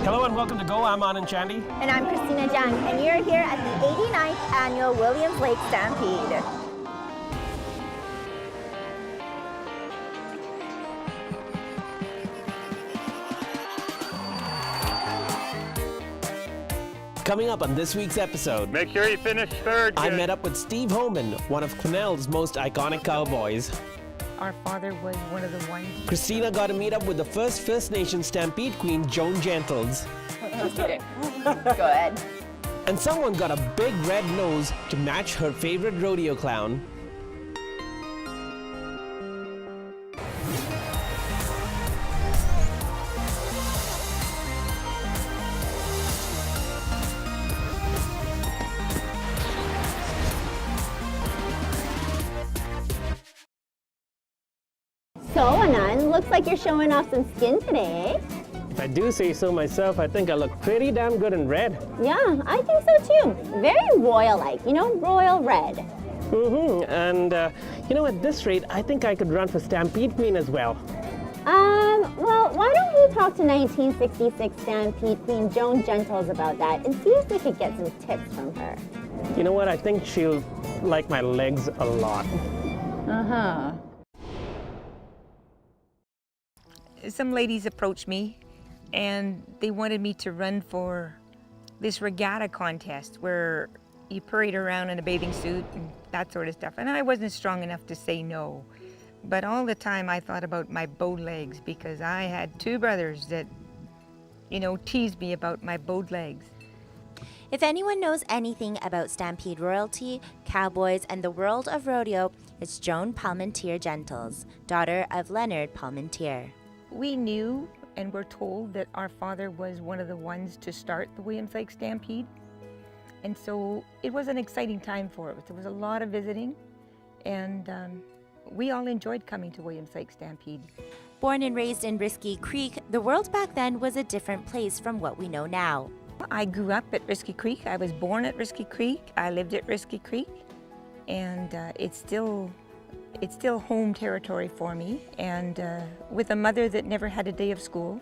Hello and welcome to Go. I'm Anand Chandy. And I'm Christina Jung, and you're here at the 89th Annual Williams Lake Stampede. Coming up on this week's episode, Make sure you finish third. I met up with Steve Homan, one of Quesnel's most iconic cowboys. Our father was one of the ones. Christina got to meet up with the First Nation Stampede Queen, Joan Gentles. Just kidding. Go ahead. And someone got a big red nose to match her favorite rodeo clown. So, Anand, looks like you're showing off some skin today. If I do say so myself, I think I look pretty damn good in red. Yeah, I think so too. Very royal-like, you know, royal red. And at this rate, I think I could run for Stampede Queen as well. Well, why don't you talk to 1966 Stampede Queen Joan Gentles about that and see if we could get some tips from her. You know what? I think she'll like my legs a lot. Uh-huh. Some ladies approached me and they wanted me to run for this regatta contest where you parade around in a bathing suit and that sort of stuff. And I wasn't strong enough to say no. But all the time I thought about my bowed legs because I had two brothers that, teased me about my bowed legs. If anyone knows anything about Stampede royalty, cowboys, and the world of rodeo, it's Joan Parmentier Gentles, daughter of Leonard Parmentier. We knew and were told that our father was one of the ones to start the Williams Lake Stampede. And so it was an exciting time for us. There was a lot of visiting, and we all enjoyed coming to Williams Lake Stampede. Born and raised in Risky Creek, the world back then was a different place from what we know now. I grew up at Risky Creek. I was born at Risky Creek. I lived at Risky Creek, and it's still home territory for me. And with a mother that never had a day of school,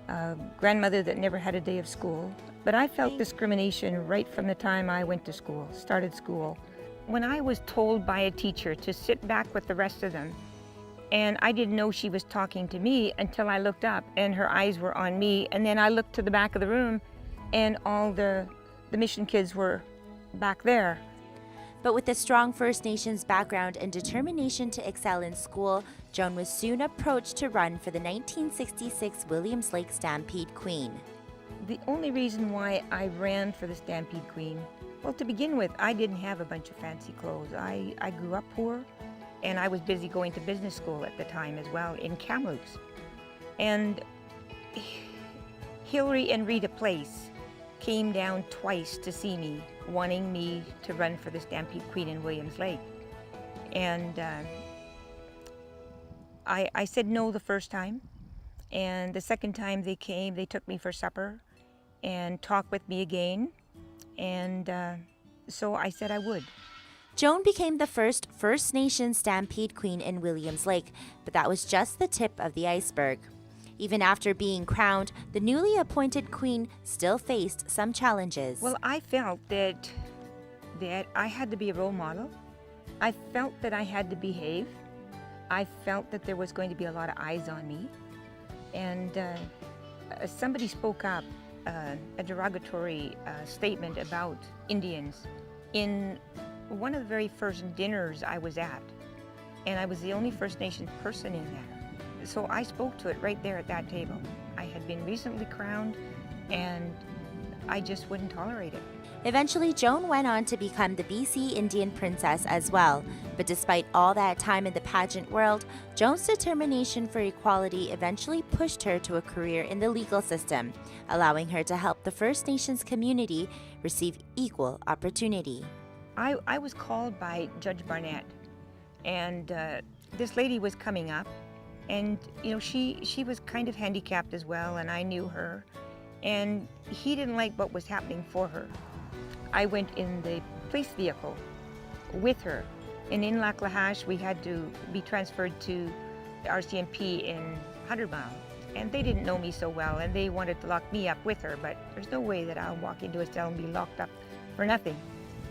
a grandmother that never had a day of school. But I felt discrimination right from the time I went to school, started school. When I was told by a teacher to sit back with the rest of them, and I didn't know she was talking to me until I looked up and her eyes were on me, and then I looked to the back of the room and all the mission kids were back there. But with a strong First Nations background and determination to excel in school, Joan was soon approached to run for the 1966 Williams Lake Stampede Queen. The only reason why I ran for the Stampede Queen, well, to begin with, I didn't have a bunch of fancy clothes. I grew up poor, and I was busy going to business school at the time as well in Kamloops. And Hillary and Rita Place came down twice to see me, wanting me to run for the Stampede Queen in Williams Lake. And I said no the first time, and the second time they came, they took me for supper and talked with me again, and so I said I would. Joan became the first First Nation Stampede Queen in Williams Lake, but that was just the tip of the iceberg. Even after being crowned, the newly appointed queen still faced some challenges. Well, I felt that I had to be a role model. I felt that I had to behave. I felt that there was going to be a lot of eyes on me. And somebody spoke up, a derogatory statement about Indians in one of the very first dinners I was at. And I was the only First Nation person in there. So I spoke to it right there at that table. I had been recently crowned, and I just wouldn't tolerate it. Eventually, Joan went on to become the BC Indian Princess as well. But despite all that time in the pageant world, Joan's determination for equality eventually pushed her to a career in the legal system, allowing her to help the First Nations community receive equal opportunity. I was called by Judge Barnett, and this lady was coming up, and she was kind of handicapped as well, and I knew her, and he didn't like what was happening for her. I went in the police vehicle with her, and in Lac La Hache we had to be transferred to the RCMP in 100 Mile, and they didn't know me so well, and they wanted to lock me up with her, but there's no way that I'll walk into a cell and be locked up for nothing.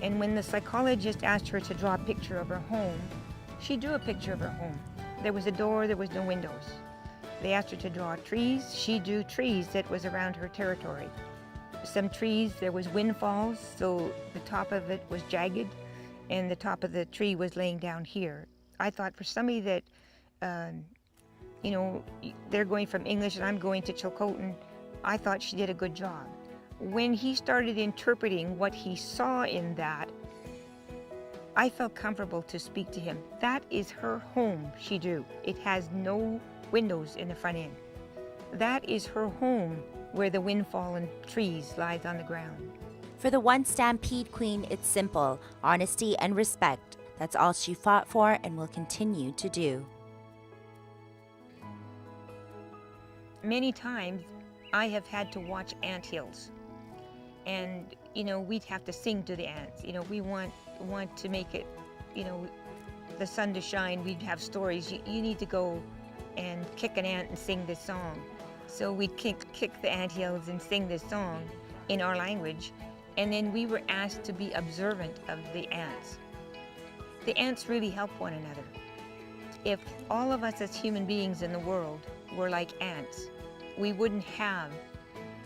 And when the psychologist asked her to draw a picture of her home, she drew a picture of her home. There was a door, there was no windows. They asked her to draw trees. She drew trees that was around her territory. Some trees, there was windfalls, so the top of it was jagged, and the top of the tree was laying down here. I thought for somebody that, you know, they're going from English and I'm going to Chilcotin, I thought she did a good job. When he started interpreting what he saw in that, I felt comfortable to speak to him. That is her home, she drew. It has no windows in the front end. That is her home, where the windfall and trees lies on the ground. For the one Stampede Queen, it's simple: honesty and respect. That's all she fought for and will continue to do. Many times I have had to watch anthills, and you know, we'd have to sing to the ants. You know, we want to make it, you know, the sun to shine. We'd have stories. You need to go and kick an ant and sing this song. So we'd kick the anthills and sing this song in our language, and then we were asked to be observant of the ants. The ants really help one another. If all of us as human beings in the world were like ants, we wouldn't have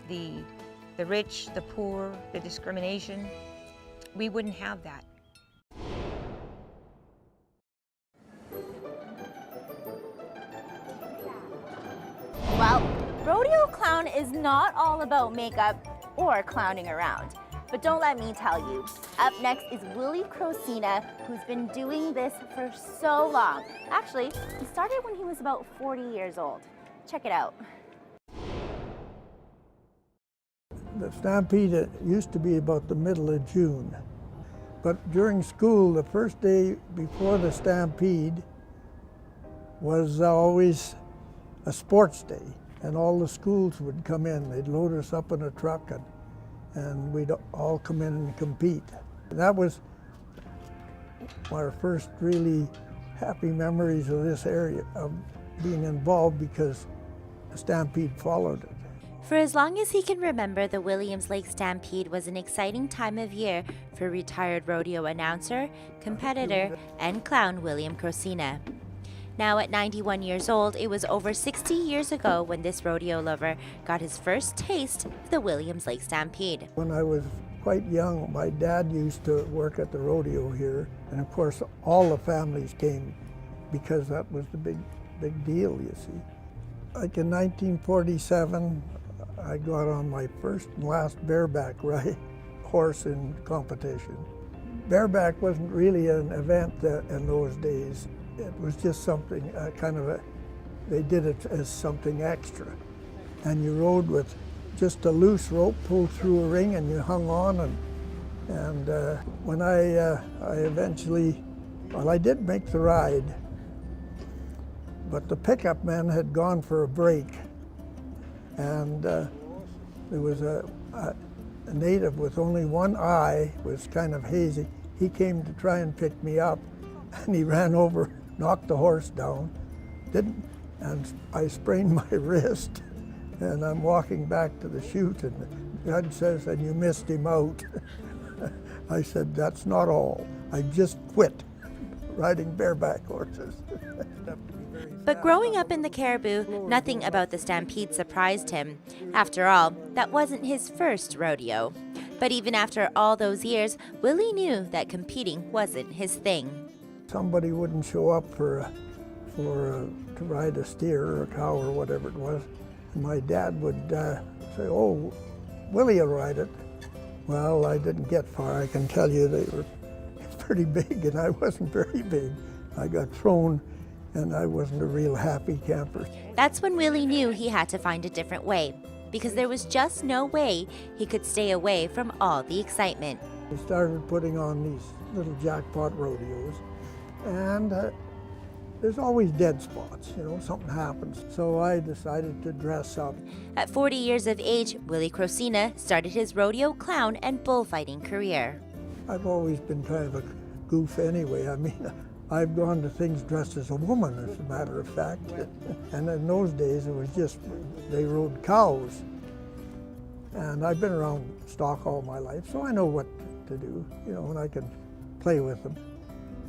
the rich, the poor, the discrimination. We wouldn't have that. Well, rodeo clown is not all about makeup or clowning around. But don't let me tell you. Up next is Willie Crocina, who's been doing this for so long. Actually, he started when he was about 40 years old. Check it out. The Stampede used to be about the middle of June. But during school, the first day before the Stampede was always a sports day. And all the schools would come in. They'd load us up in a truck and we'd all come in and compete. That was our first really happy memories of this area, of being involved, because the Stampede followed it. For as long as he can remember, the Williams Lake Stampede was an exciting time of year for retired rodeo announcer, competitor, and clown William Crocina. Now at 91 years old, it was over 60 years ago when this rodeo lover got his first taste of the Williams Lake Stampede. When I was quite young, my dad used to work at the rodeo here, and of course all the families came because that was the big deal, you see. Like in 1947, I got on my first and last bareback horse in competition. Bareback wasn't really an event in those days. It was just something, they did it as something extra. And you rode with just a loose rope pulled through a ring and you hung on. And when I eventually, I did make the ride, but the pickup man had gone for a break. And there was a native with only one eye, was kind of hazy. He came to try and pick me up, and he ran over, knocked the horse down, and I sprained my wrist, and I'm walking back to the chute, and the judge says, "And you missed him out." I said, "That's not all. I just quit riding bareback horses." But growing up in the Cariboo, nothing about the Stampede surprised him. After all, that wasn't his first rodeo. But even after all those years, Willie knew that competing wasn't his thing. Somebody wouldn't show up to ride a steer or a cow or whatever it was. And my dad would say, "Oh, Willie will ride it." Well, I didn't get far. I can tell you they were pretty big, and I wasn't very big. I got thrown, and I wasn't a real happy camper. That's when Willie knew he had to find a different way, because there was just no way he could stay away from all the excitement. We started putting on these little jackpot rodeos, and there's always dead spots, you know, something happens. So I decided to dress up. At 40 years of age, Willie Crocina started his rodeo clown and bullfighting career. I've always been kind of a goof anyway. I mean, I've gone to things dressed as a woman, as a matter of fact. And in those days, it was just, they rode cows. And I've been around stock all my life, so I know what to do, you know, and I can play with them.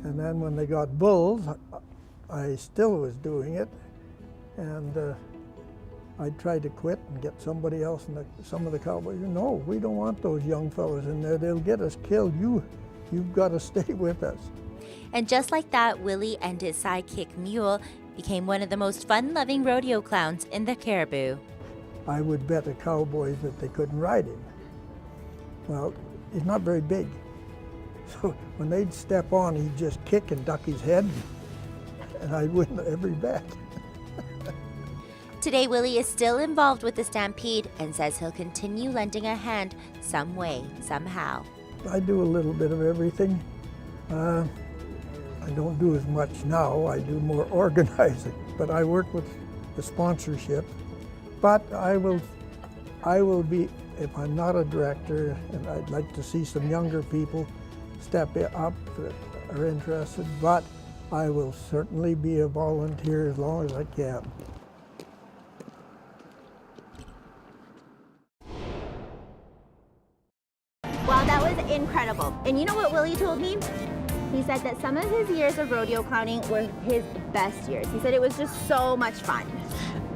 And then when they got bulls, I still was doing it. And I tried to quit and get somebody else, and some of the cowboys said, no, we don't want those young fellows in there. They'll get us killed. You've got to stay with us. And just like that, Willie and his sidekick Mule became one of the most fun-loving rodeo clowns in the Caribou. I would bet the cowboys that they couldn't ride him. Well, he's not very big. So when they'd step on, he'd just kick and duck his head, and I'd win every bet. Today, Willie is still involved with the Stampede and says he'll continue lending a hand some way, somehow. I do a little bit of everything. I don't do as much now. I do more organizing, but I work with the sponsorship. But I will be, if I'm not a director, and I'd like to see some younger people step up that are interested, but I will certainly be a volunteer as long as I can. Wow, that was incredible. And you know what Willie told me? He said that some of his years of rodeo clowning were his best years. He said it was just so much fun.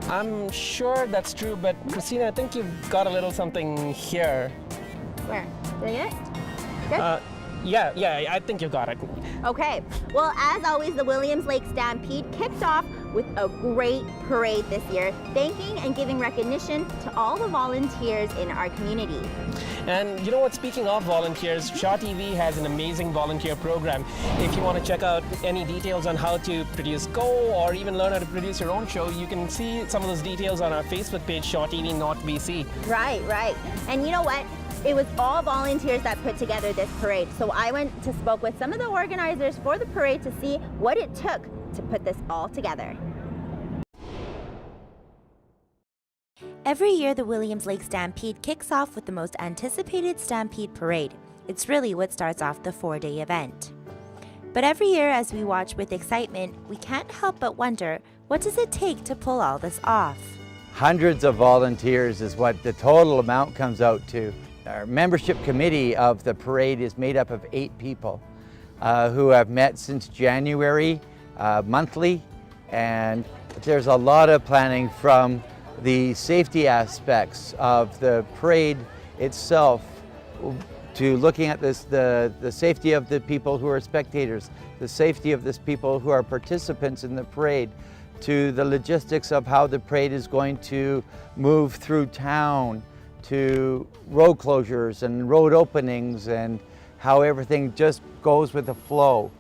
I'm sure that's true, but Christina, I think you've got a little something here. Where? Did I get it? Good? Yeah, I think you got it. Okay, well, as always, the Williams Lake Stampede kicked off with a great parade this year, thanking and giving recognition to all the volunteers in our community. And you know what, speaking of volunteers, Shaw TV has an amazing volunteer program. If you want to check out any details on how to produce Go or even learn how to produce your own show, you can see some of those details on our Facebook page, Shaw TV North BC. Right. And you know what? It was all volunteers that put together this parade. So I went to spoke with some of the organizers for the parade to see what it took to put this all together. Every year, the Williams Lake Stampede kicks off with the most anticipated Stampede Parade. It's really what starts off the 4-day event. But every year, as we watch with excitement, we can't help but wonder, what does it take to pull all this off? Hundreds of volunteers is what the total amount comes out to. Our membership committee of the parade is made up of 8 people who have met since January monthly, and there's a lot of planning from the safety aspects of the parade itself to looking at the safety of the people who are spectators, the safety of the people who are participants in the parade, to the logistics of how the parade is going to move through town, to road closures and road openings, and how everything just goes with the flow.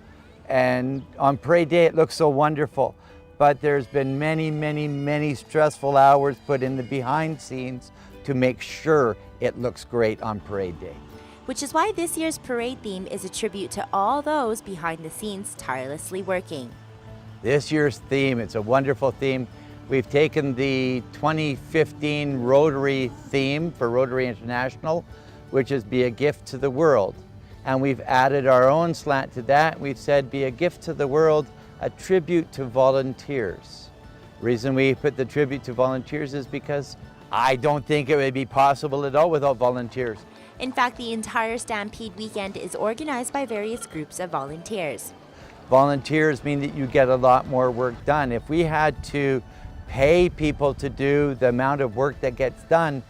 And on parade day it looks so wonderful, but there's been many stressful hours put in the behind scenes to make sure it looks great on parade day. Which is why this year's parade theme is a tribute to all those behind the scenes tirelessly working. This year's theme, it's a wonderful theme. We've taken the 2015 Rotary theme for Rotary International, which is Be a Gift to the World. And we've added our own slant to that. We've said, Be a Gift to the World, a tribute to volunteers. The reason we put the tribute to volunteers is because I don't think it would be possible at all without volunteers. In fact, the entire Stampede weekend is organized by various groups of volunteers. Volunteers mean that you get a lot more work done. If we had to pay people to do the amount of work that gets done,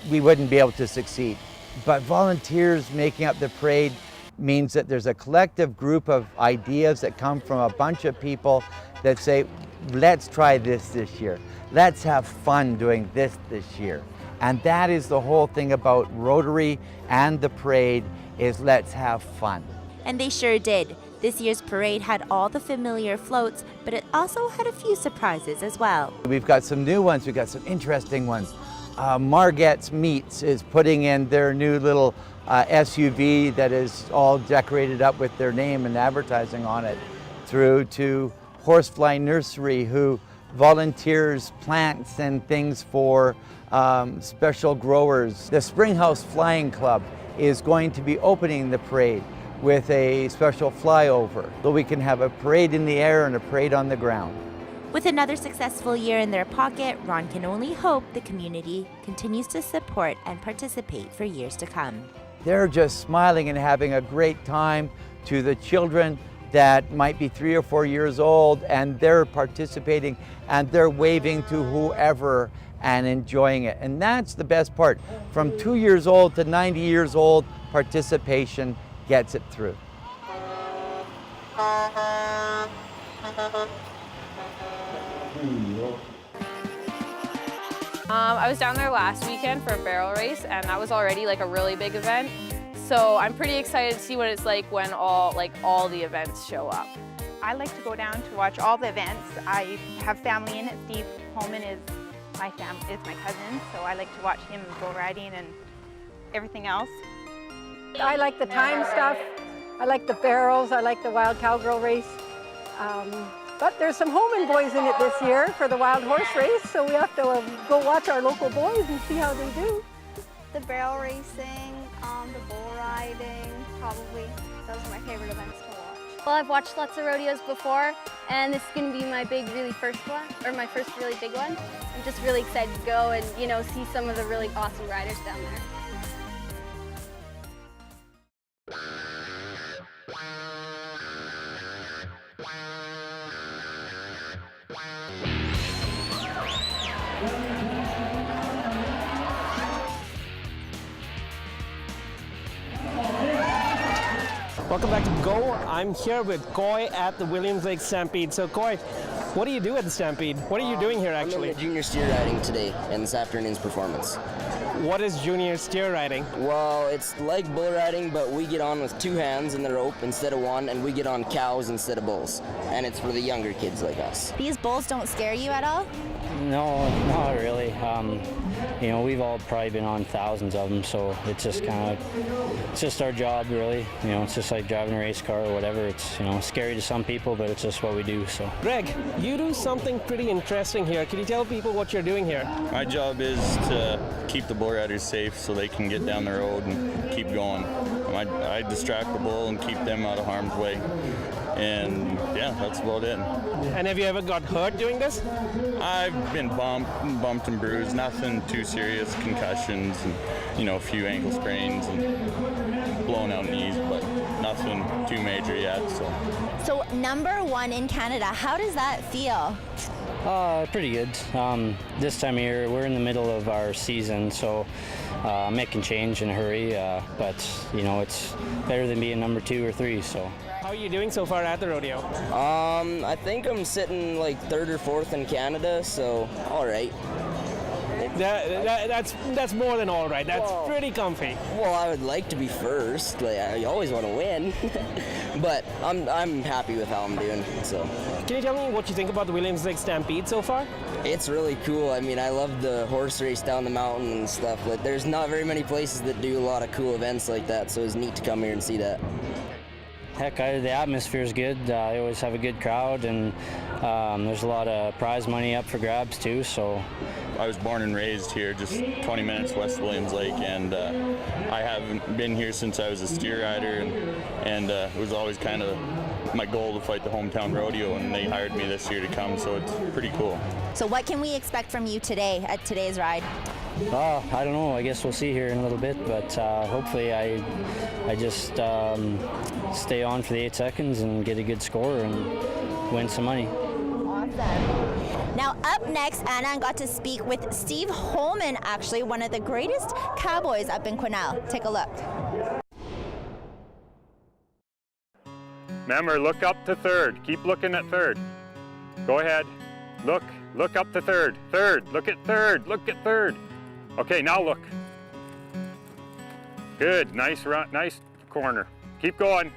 we wouldn't be able to succeed. But volunteers making up the parade means that there's a collective group of ideas that come from a bunch of people that say, let's try this year. Let's have fun doing this year. And that is the whole thing about Rotary and the parade, is let's have fun. And they sure did. This year's parade had all the familiar floats, but it also had a few surprises as well. We've got some new ones, we've got some interesting ones. Margette's Meats is putting in their new little SUV that is all decorated up with their name and advertising on it, through to Horsefly Nursery, who volunteers plants and things for special growers. The Springhouse Flying Club is going to be opening the parade with a special flyover, so we can have a parade in the air and a parade on the ground. With another successful year in their pocket, Ron can only hope the community continues to support and participate for years to come. They're just smiling and having a great time. To the children that might be 3 or 4 years old, and they're participating and they're waving to whoever and enjoying it. And that's the best part. From 2 years old to 90 years old, participation gets it through. I was down there last weekend for a barrel race, and that was already like a really big event. So I'm pretty excited to see what it's like when all the events show up. I like to go down to watch all the events. I have family in it. Steve Holman is my cousin, so I like to watch him bull riding and everything else. I like the time stuff. I like the barrels. I like the wild cowgirl race. But there's some Holman boys in it this year for the wild horse race, so we have to go watch our local boys and see how they do. The barrel racing, the bull riding, probably. Those are my favorite events to watch. Well, I've watched lots of rodeos before, and this is going to be my first one, or my first really big one. I'm just really excited to go and, see some of the really awesome riders down there. Welcome back to Go. I'm here with Coy at the Williams Lake Stampede. So Coy, what do you do at the Stampede? What are you doing here actually? I'm in the junior steer riding today and this afternoon's performance. What is junior steer riding? Well, it's like bull riding, but we get on with 2 hands in the rope instead of 1, and we get on cows instead of bulls. And it's for the younger kids like us. These bulls don't scare you at all? No, not really. We've all probably been on thousands of them, so it's just it's just our job, really. It's just like driving a race car or whatever. It's, scary to some people, but it's just what we do, so. Greg, you do something pretty interesting here. Can you tell people what you're doing here? My job is to keep the bull riders safe so they can get down the road and keep going. I distract the bull and keep them out of harm's way. And yeah, that's about it. And have you ever got hurt doing this? I've been bumped and bruised, nothing too serious, concussions and a few ankle sprains and blown out knees, but nothing too major yet. So #1 in Canada, how does that feel? Pretty good. This time of year, we're in the middle of our season, so making change in a hurry, but it's better than being number 2 or 3, so. How are you doing so far at the rodeo? I think I'm sitting like 3rd or 4th in Canada, so all right. That's more than all right. That's pretty comfy. Well, I would like to be first. I always want to win, but I'm happy with how I'm doing. So. Can you tell me what you think about the Williams Lake Stampede so far? It's really cool. I mean, I love the horse race down the mountain and stuff. Like, there's not very many places that do a lot of cool events like that, so it's neat to come here and see that. Heck, the atmosphere is good. I always have a good crowd, and there's a lot of prize money up for grabs too. So, I was born and raised here, just 20 minutes west of Williams Lake, and I haven't been here since I was a steer rider, and it was always kind of my goal to fight the hometown rodeo, and they hired me this year to come, so it's pretty cool. So what can we expect from you today at today's ride? I don't know. I guess we'll see here in a little bit, but hopefully I just stay on for the 8 seconds and get a good score and win some money. Awesome. Now up next, Anna got to speak with Steve Holman, actually one of the greatest cowboys up in Quesnel. Take a look. Remember, look up to 3rd. Keep looking at 3rd. Go ahead. Look up to 3rd. 3rd. Look at 3rd. Look at 3rd. Okay, now look. Good. Nice run. Nice corner. Keep going.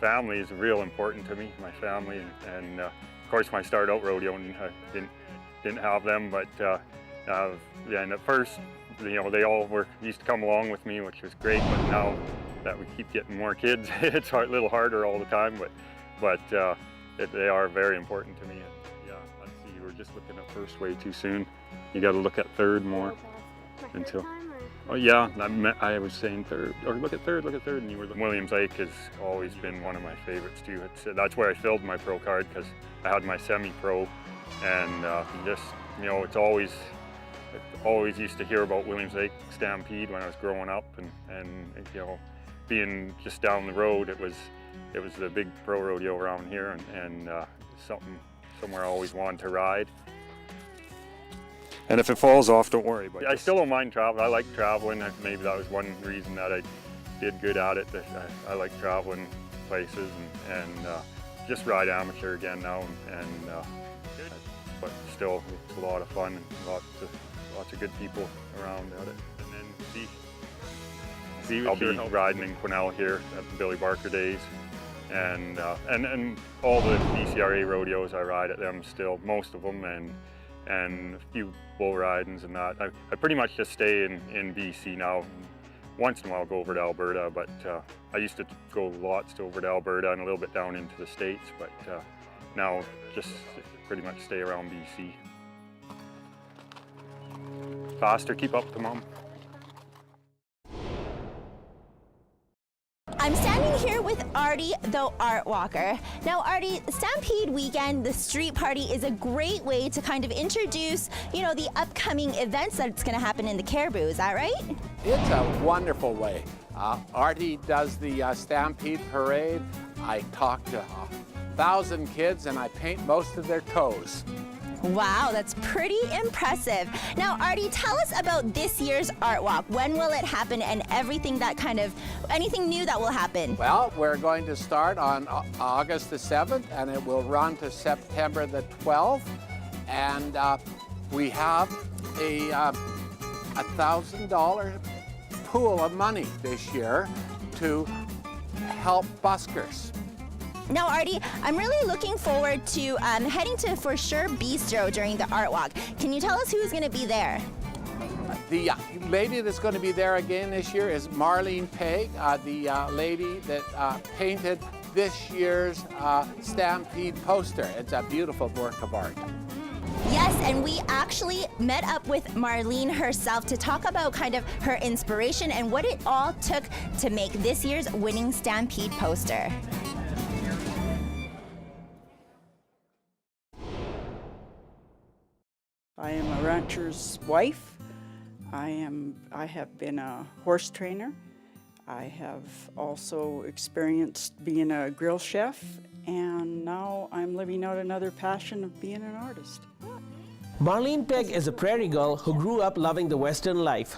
Family is real important to me. My family, and of course, my start out rodeo, and didn't have them, but and at first, they all used to come along with me, which was great. But now that we keep getting more kids, it's a little harder all the time. But they are very important to me. And yeah, let's see. We're just looking at first way too soon. You got to look at 3rd more until. Oh yeah, I was saying third, or look at third, and you were. Williams Lake has always been one of my favorites too. That's where I filled my pro card because I had my semi-pro, and just, you know, I always used to hear about Williams Lake Stampede when I was growing up, and you know, being just down the road, it was the big pro rodeo around here, and somewhere I always wanted to ride. And if it falls off, don't worry. I still don't mind traveling. I like traveling. Maybe that was one reason that I did good at it. I like traveling places and just ride amateur again now. But still, it's a lot of fun and lots of good people around at it. And then I'll be riding in Quesnel here at the Billy Barker days. And all the BCRA rodeos, I ride at them still, most of them, and a few bull ridings and that. I pretty much just stay in BC now. Once in a while I'll go over to Alberta, but I used to go lots over to Alberta and a little bit down into the States, but now just pretty much stay around BC. Faster, keep up to Mom. I'm standing here with Artie, the art walker. Now, Artie, Stampede weekend, the street party, is a great way to kind of introduce, you know, the upcoming events that's going to happen in the Caribou. Is that right? It's a wonderful way. Artie does the Stampede parade. I talk to 1,000 kids and I paint most of their toes. Wow, that's pretty impressive. Now, Artie, tell us about this year's Art Walk. When will it happen, and anything new that will happen? Well, we're going to start on August the 7th, and it will run to September the 12th. And we have a $1,000 pool of money this year to help buskers. Now, Artie, I'm really looking forward to heading to For Sure Bistro during the Art Walk. Can you tell us who's going to be there? The lady that's going to be there again this year is Marlene Pegg, the lady that painted this year's Stampede poster. It's a beautiful work of art. Yes, and we actually met up with Marlene herself to talk about kind of her inspiration and what it all took to make this year's winning Stampede poster. I am a rancher's wife. I have been a horse trainer. I have also experienced being a grill chef, and now I'm living out another passion of being an artist. Marlene Pegg is a prairie girl who grew up loving the Western life.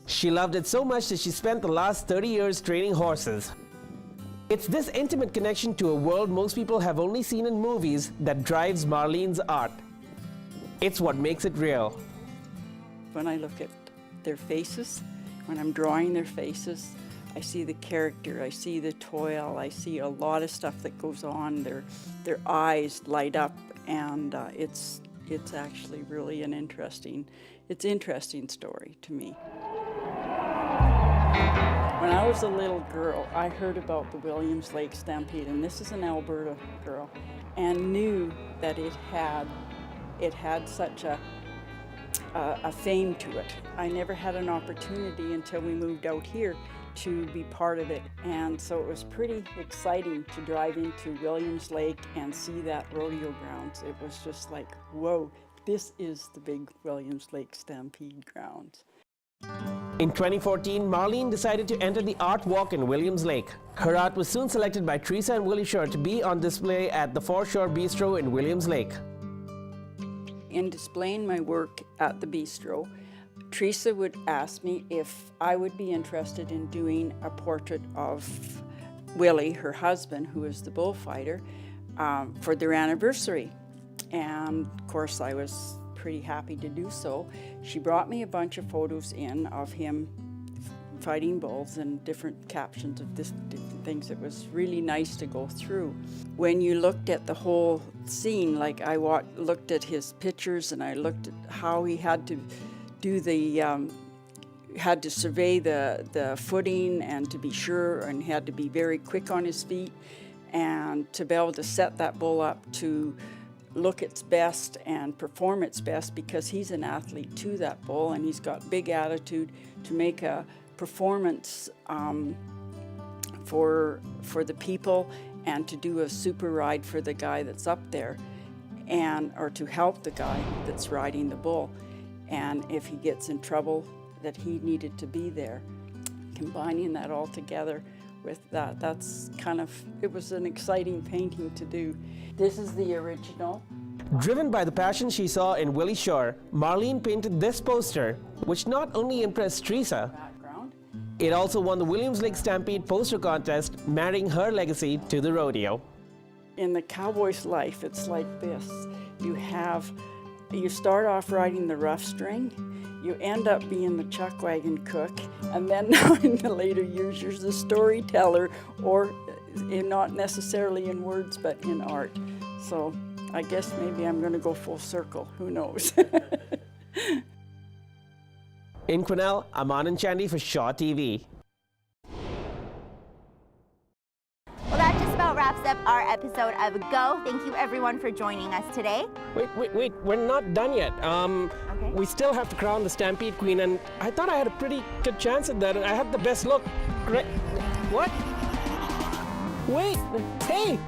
She loved it so much that she spent the last 30 years training horses. It's this intimate connection to a world most people have only seen in movies that drives Marlene's art. It's what makes it real. When I look at their faces, when I'm drawing their faces, I see the character, I see the toil, I see a lot of stuff that goes on. Their eyes light up, and it's actually really an interesting story to me. When I was a little girl, I heard about the Williams Lake Stampede, and this is an Alberta girl, and knew that it had such a fame to it. I never had an opportunity until we moved out here to be part of it, and so it was pretty exciting to drive into Williams Lake and see that rodeo grounds. It was just like, whoa, this is the big Williams Lake Stampede grounds. In 2014, Marlene decided to enter the art walk in Williams Lake. Her art was soon selected by Teresa and Willie Scher to be on display at the For Sure Bistro in Williams Lake. In displaying my work at the bistro, Teresa would ask me if I would be interested in doing a portrait of Willie, her husband, who is the bullfighter, for their anniversary. And of course I was pretty happy to do so. She brought me a bunch of photos in of him fighting bulls and different captions of different things. It was really nice to go through. When you looked at the whole scene, like I looked at his pictures and I looked at how he had to do had to survey the footing and to be sure, and had to be very quick on his feet, and to be able to set that bull up to look its best and perform its best, because he's an athlete to that bull and he's got big attitude to make a performance for the people and to do a super ride for the guy that's up there, or to help the guy that's riding the bull. And if he gets in trouble, that he needed to be there. Combining that all together with that, that's kind of, it was an exciting painting to do. This is the original. Driven by the passion she saw in Willie Shore, Marlene painted this poster, which not only impressed Teresa, it also won the Williams Lake Stampede poster contest, marrying her legacy to the rodeo. In the cowboy's life, it's like this. You start off riding the rough string, you end up being the chuck wagon cook, and then now in the later years, you're the storyteller, or not necessarily in words, but in art. So I guess maybe I'm going to go full circle. Who knows? In Quesnel, I'm Anand Chandy for Shaw TV. Well, that just about wraps up our episode of Go. Thank you everyone for joining us today. Wait, we're not done yet. Okay. We still have to crown the Stampede Queen, and I thought I had a pretty good chance at that, and I had the best look. What? Wait, hey!